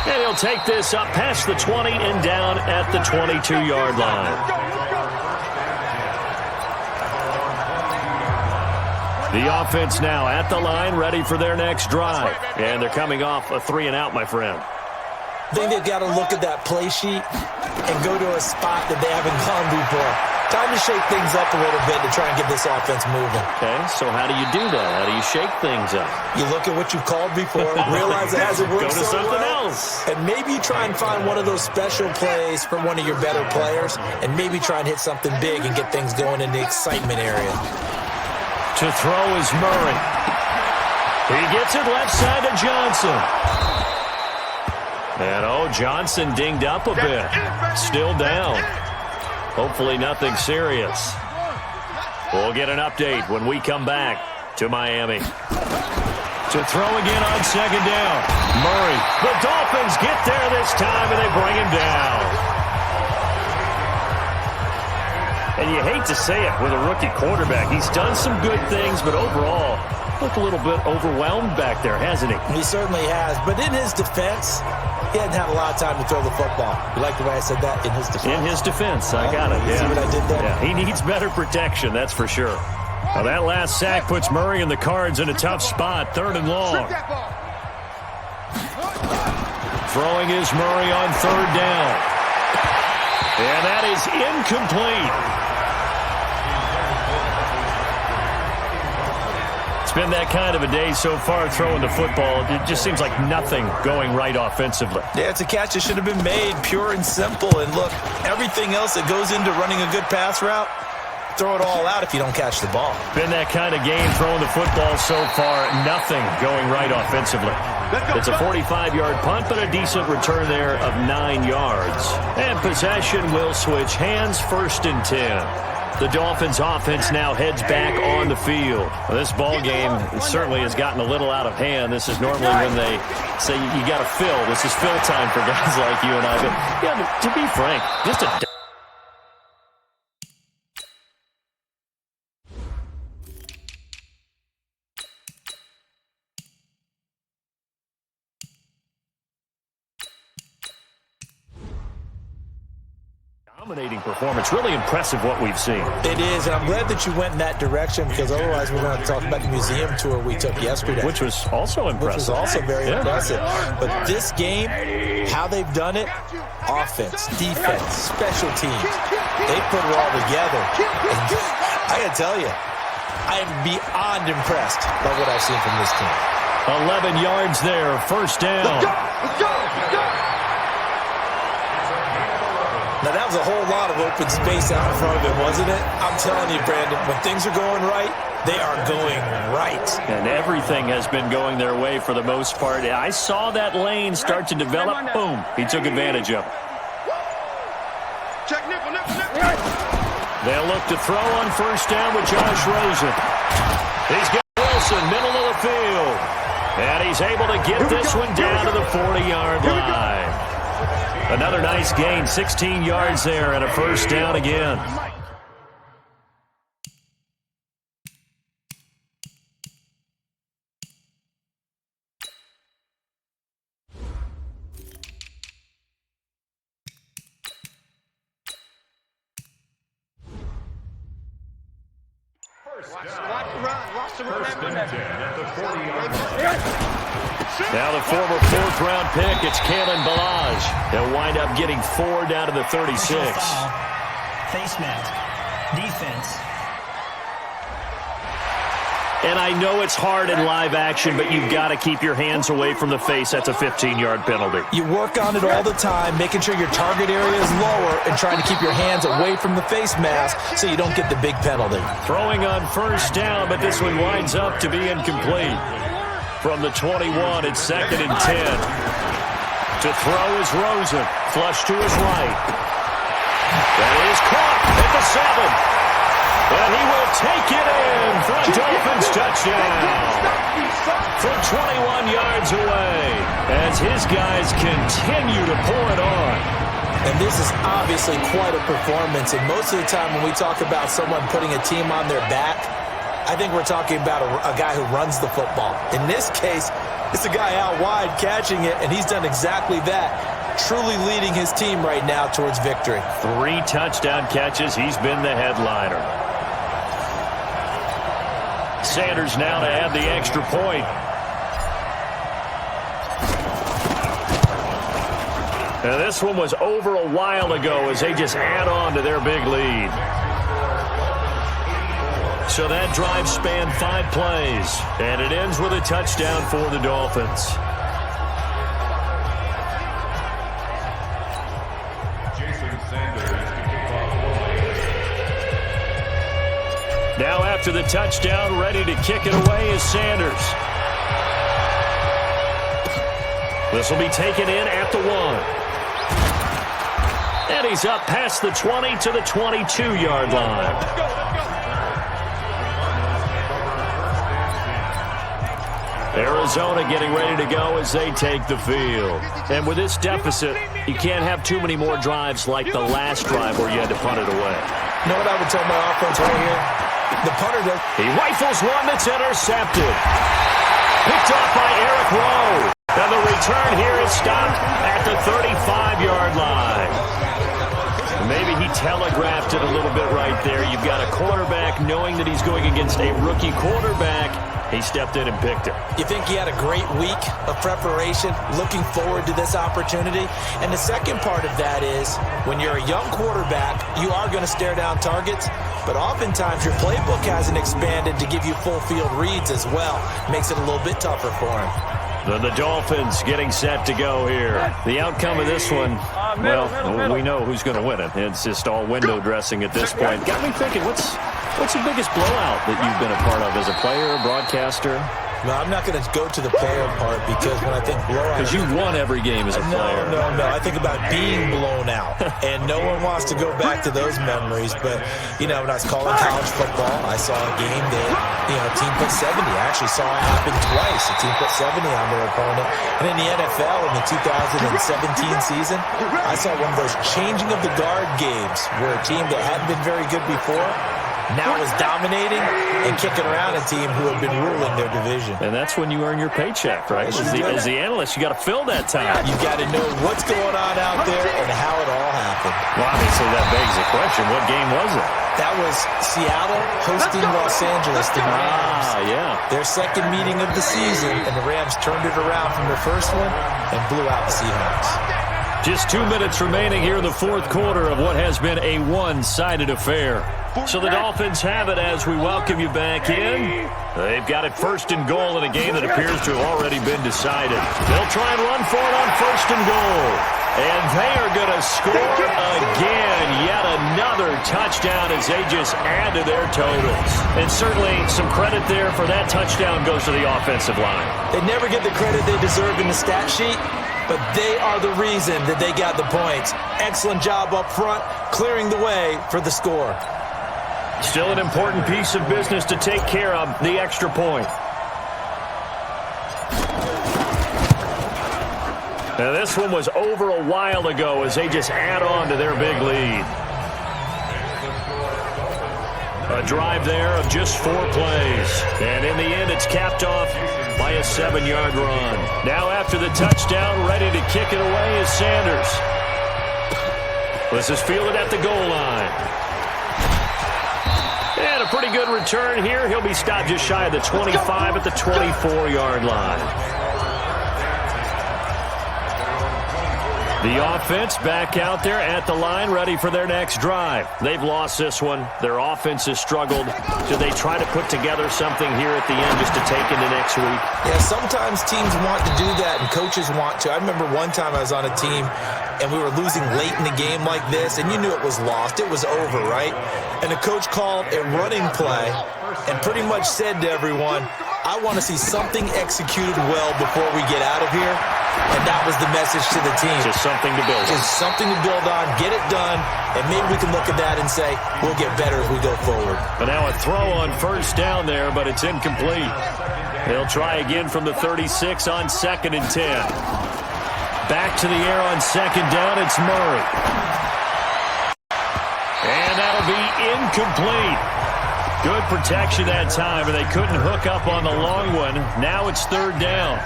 And he'll take this up past the 20 and down at the 22-yard line. The offense now at the line, ready for their next drive. And they're coming off a 3-and-out, my friend. I think they've got to look at that play sheet and go to a spot that they haven't gone before. Time to shake things up a little bit to try and get this offense moving. Okay, so how do you do that? How do you shake things up? You look at what you've called before, realize it hasn't worked Go to so something well, else. and maybe try and find one of those special plays from one of your better players, and maybe try and hit something big and get things going in the excitement area. To throw is Murray. He gets it left side to Johnson. And, Johnson dinged up a bit. Still down. Hopefully nothing serious. We'll get an update when we come back to Miami. To throw again on second down. Murray. The Dolphins get there this time, and they bring him down. And you hate to say it with a rookie quarterback. He's done some good things, but overall, looked a little bit overwhelmed back there, hasn't he? He certainly has. But in his defense, he hadn't had a lot of time to throw the football. You like the way I said that? In his defense. In his defense. I got it. Yeah. See what I did there? Yeah, he needs better protection, that's for sure. Now that last sack puts Murray and the Cards in a tough spot. 3rd and long. Throwing is Murray on 3rd down. And that is incomplete. Been that kind of a day so far throwing the football. It just seems like nothing going right offensively. Yeah, it's a catch that should have been made, pure and simple. And look, everything else that goes into running a good pass route, throw it all out if you don't catch the ball. Been that kind of game throwing the football so far, nothing going right offensively. It's a 45-yard punt, but a decent return there of 9 yards. And possession will switch hands, 1st and 10. The Dolphins offense now heads back on the field. Well, this ball game certainly has gotten a little out of hand. This is normally when they say you got to fill. This is fill time for guys like you and I. But yeah, to be frank, just a dominating performance. Really impressive what we've seen. It is, and I'm glad that you went in that direction because otherwise we're going to talk about the museum tour we took yesterday. Which was also impressive. Which was also very impressive. But this game, how they've done it, offense, defense, special teams, they put it all together. And I got to tell you, I am beyond impressed by what I've seen from this team. 11 yards there, 1st down. Let's go! Let's go! Let's go! Now, that was a whole lot of open space out in front of him, wasn't it? I'm telling you, Brandon, when things are going right, They are going right. And everything has been going their way for the most part. I saw that lane start to develop. Boom. He took advantage of it. Check nickel, nickel, nickel. They'll look to throw on first down with Josh Rosen. He's got Wilson, middle of the field. And he's able to get this one down to the 40-yard line. Another nice gain, 16 yards there, and a first down again. Now the former fourth-round pick, it's Kalen Ballage. They'll wind up getting 4 down to the 36. Face mask. Defense. And I know it's hard in live action, but you've got to keep your hands away from the face. That's a 15-yard penalty. You work on it all the time, making sure your target area is lower and trying to keep your hands away from the face mask so you don't get the big penalty. Throwing on first down, but this one winds up to be incomplete. From the 21, it's 2nd and 10. To throw is Rosen. Flush to his right. That is caught at the 7. And he will take it in for a Dolphins touchdown. From 21 yards away as his guys continue to pour it on. And this is obviously quite a performance. And most of the time when we talk about someone putting a team on their back, I think we're talking about a guy who runs the football. In this case, it's a guy out wide catching it, and he's done exactly that, truly leading his team right now towards victory. 3 touchdown catches. He's been the headliner. Sanders now to add the extra point. Now this one was over a while ago as they just add on to their big lead. So that drive spanned 5 plays, and it ends with a touchdown for the Dolphins. Now after the touchdown, ready to kick it away is Sanders. This will be taken in at the 1. And he's up past the 20 to the 22-yard line. Arizona getting ready to go as they take the field. And with this deficit, you can't have too many more drives like the last drive where you had to punt it away. You know what I would tell my offense right here? The punter does. He rifles one that's intercepted. Picked off by Eric Rowe. And the return here is stopped at the 35-yard line. Maybe he telegraphed it a little bit right there. You've got a quarterback knowing that he's going against a rookie quarterback. He stepped in and picked it. You think he had a great week of preparation, looking forward to this opportunity? And the second part of that is, when you're a young quarterback, you are going to stare down targets, but oftentimes your playbook hasn't expanded to give you full field reads as well. Makes it a little bit tougher for him. Then the Dolphins getting set to go here. The outcome of this one, well, we know who's going to win it. It's just all window dressing at this point. Got me thinking, what's the biggest blowout that you've been a part of as a player, broadcaster? No, I'm not going to go to the player part because when I think blowout... Because you won every game as a player. No. I think about being blown out. And no one wants to go back to those memories. But, you know, when I was calling college football, I saw a game that, you know, a team put 70. I actually saw it happen twice. A team put 70 on their opponent. And in the NFL in the 2017 season, I saw one of those changing of the guard games where a team that hadn't been very good before now is dominating and kicking around a team who have been ruling their division. And that's when you earn your paycheck, right? As the analyst, you got to fill that time. You got to know what's going on out there and how it all happened. Well, obviously that begs the question, what game was it? That was Seattle hosting Los Angeles, the Rams. Yeah. Their second meeting of the season, and the Rams turned it around from their first one and blew out the Seahawks. Just 2 minutes remaining here in the fourth quarter of what has been a one-sided affair. So the Dolphins have it as we welcome you back in. They've got it 1st and goal in a game that appears to have already been decided. They'll try and run for it on 1st and goal. And they are going to score again. Yet another touchdown as they just add to their totals. And certainly some credit there for that touchdown goes to the offensive line. They never get the credit they deserve in the stat sheet, but they are the reason that they got the points. Excellent job up front, clearing the way for the score. Still an important piece of business to take care of, the extra point. Now this one was over a while ago as they just add on to their big lead. A drive there of just 4 plays. And in the end, it's capped off by a 7-yard run. Now after the touchdown, ready to kick it away is Sanders. This is fielded at the goal line. And a pretty good return here. He'll be stopped just shy of the 25 at the 24-yard line. The offense back out there at the line, ready for their next drive. They've lost this one. Their offense has struggled. Do they try to put together something here at the end just to take into next week? Yeah, sometimes teams want to do that and coaches want to. I remember one time I was on a team and we were losing late in the game like this, and you knew it was lost. It was over, right? And the coach called a running play and pretty much said to everyone, I want to see something executed well before we get out of here. And that was the message to the team. Just something to build on. Just something to build on, get it done, and maybe we can look at that and say, we'll get better as we go forward. But now a throw on first down there, but it's incomplete. They'll try again from the 36 on 2nd and 10. Back to the air on 2nd down, it's Murray. And that'll be incomplete. Good protection that time, and they couldn't hook up on the long one. Now it's 3rd down.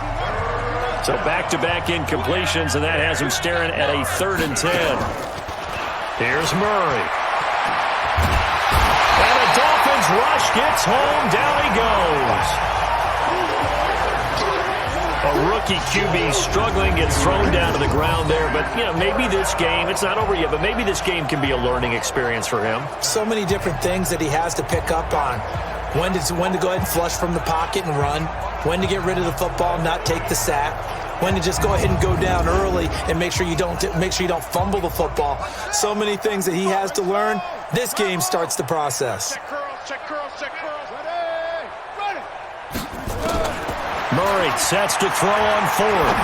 So back-to-back incompletions, and that has him staring at a 3rd and 10. Here's Murray. And the Dolphins rush gets home. Down he goes. A rookie QB struggling, gets thrown down to the ground there. But, you know, maybe this game, it's not over yet, but maybe this game can be a learning experience for him. So many different things that he has to pick up on. When to go ahead and flush from the pocket and run. When to get rid of the football, not take the sack. When to just go ahead and go down early and make sure you don't fumble the football. So many things that he has to learn. This game starts the process. Check curls, check curls. Ready. Murray sets to throw on 4th.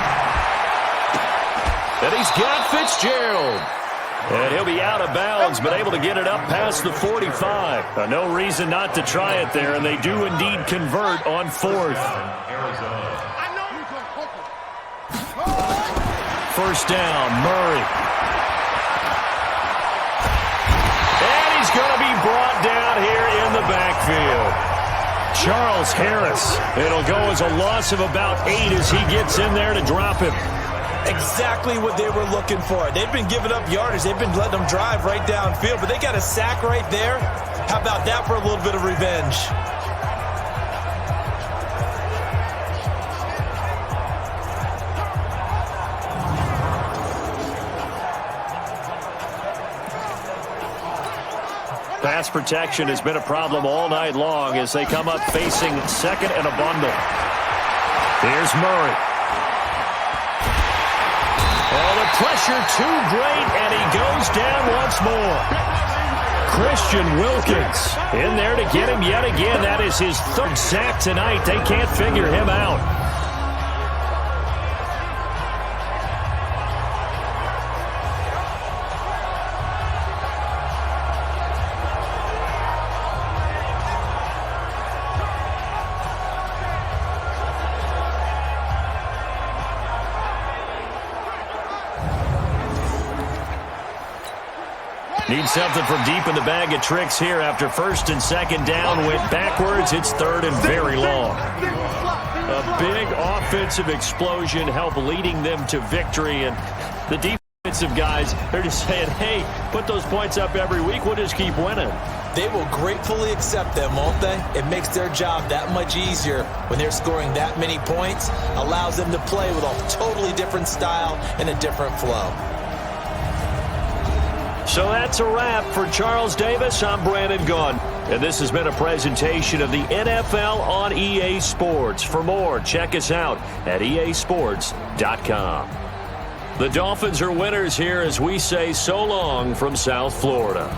And he's got Fitzgerald. And he'll be out of bounds, but able to get it up past the 45. No reason not to try it there, and they do indeed convert on 4th. First down, Murray. And he's going to be brought down here in the backfield. Charles Harris. It'll go as a loss of about 8 as he gets in there to drop him. Exactly what they were looking for. They've been giving up yardage. They've been letting them drive right downfield, but they got a sack right there. How about that for a little bit of revenge? Pass protection has been a problem all night long as they come up facing 2nd and a bundle. Here's Murray. Oh, the pressure too great, and he goes down once more. Christian Wilkins in there to get him yet again. That is his 3rd sack tonight. They can't figure him out. Need something from deep in the bag of tricks here after 1st and 2nd down. Went backwards. It's 3rd and very long. A big offensive explosion helped leading them to victory. And the defensive guys, they're just saying, hey, put those points up every week. We'll just keep winning. They will gratefully accept them, won't they? It makes their job that much easier when they're scoring that many points. Allows them to play with a totally different style and a different flow. So that's a wrap for Charles Davis. I'm Brandon Gunn. And this has been a presentation of the NFL on EA Sports. For more, check us out at easports.com. The Dolphins are winners here as we say so long from South Florida.